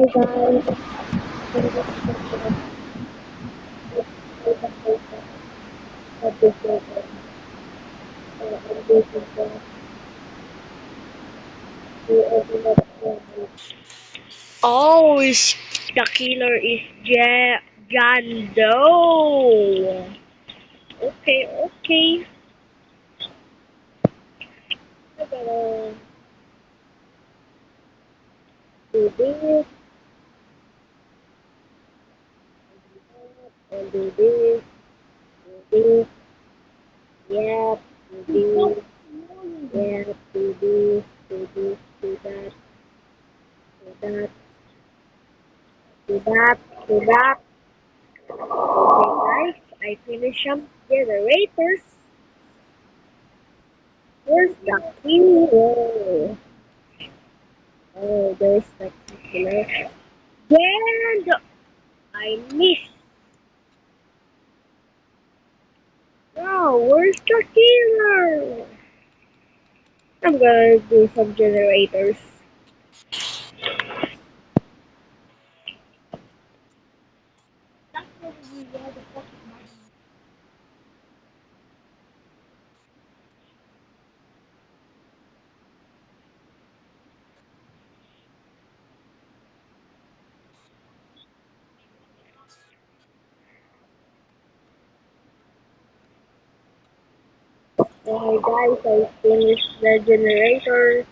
guys, oh, the killer is John Doe. Okay, okay. I'm gonna do this and do this, do this, yep, do this, yep, do this, do this, do that, do that, do that, do that. Okay, guys, I finished some generators. Where's the killer? Oh, there's the killer. And I missed. Oh, where's the killer? I'm gonna do some generators. Okay, guys, I finished the generator.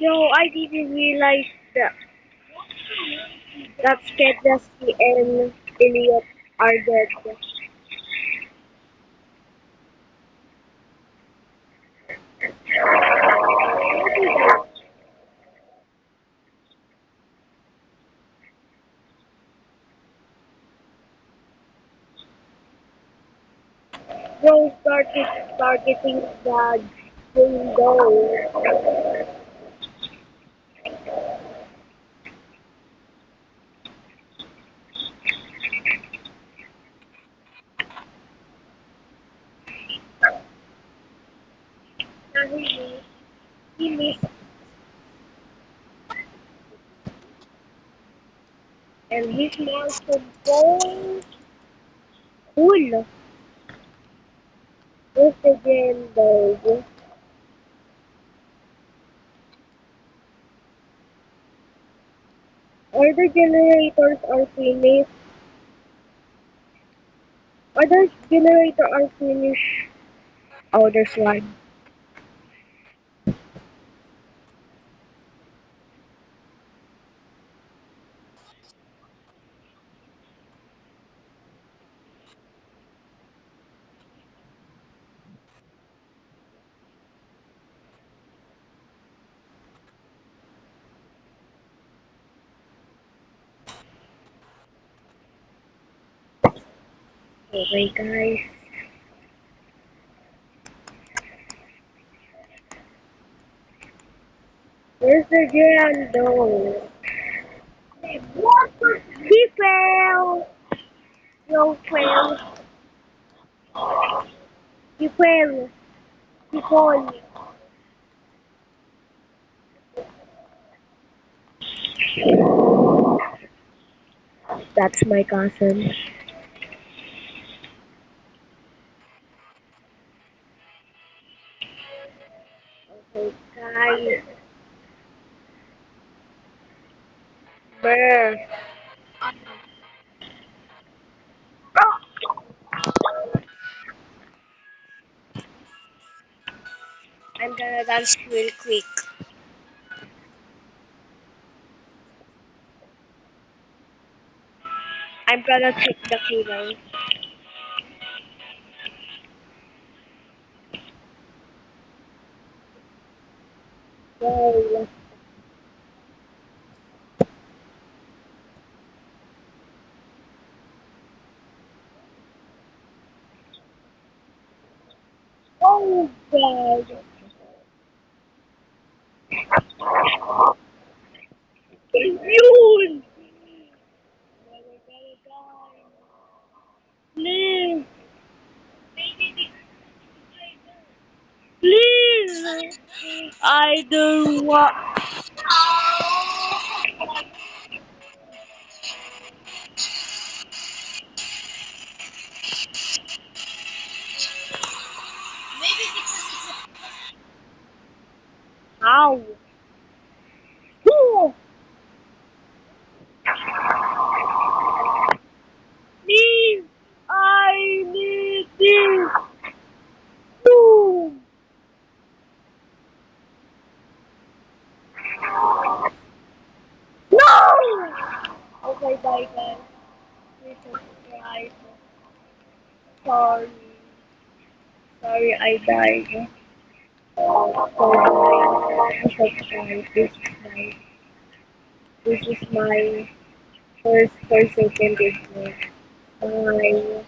No, I didn't realize that Kedusky and Elliot are dead. Joe started targeting the window. Now he missed, and his mouth so cool. With the window. All the generators are finished. All the generators are finished. Oh, there's one. Okay, guys. Where's the Gerando? He fell. No fell. He fell. He fall. That's my cousin. Okay, guys. Brr. I'm gonna dance real quick. I'm gonna trick the killer. Yay. Oh, God. Yun! Please! Please! I I don't want. How? Who? Please, I need this. Who? No! Okay, bye guys. Please subscribe. Sorry. Sorry, I died. Sorry, subscribe. This is my first 4 second video. Bye.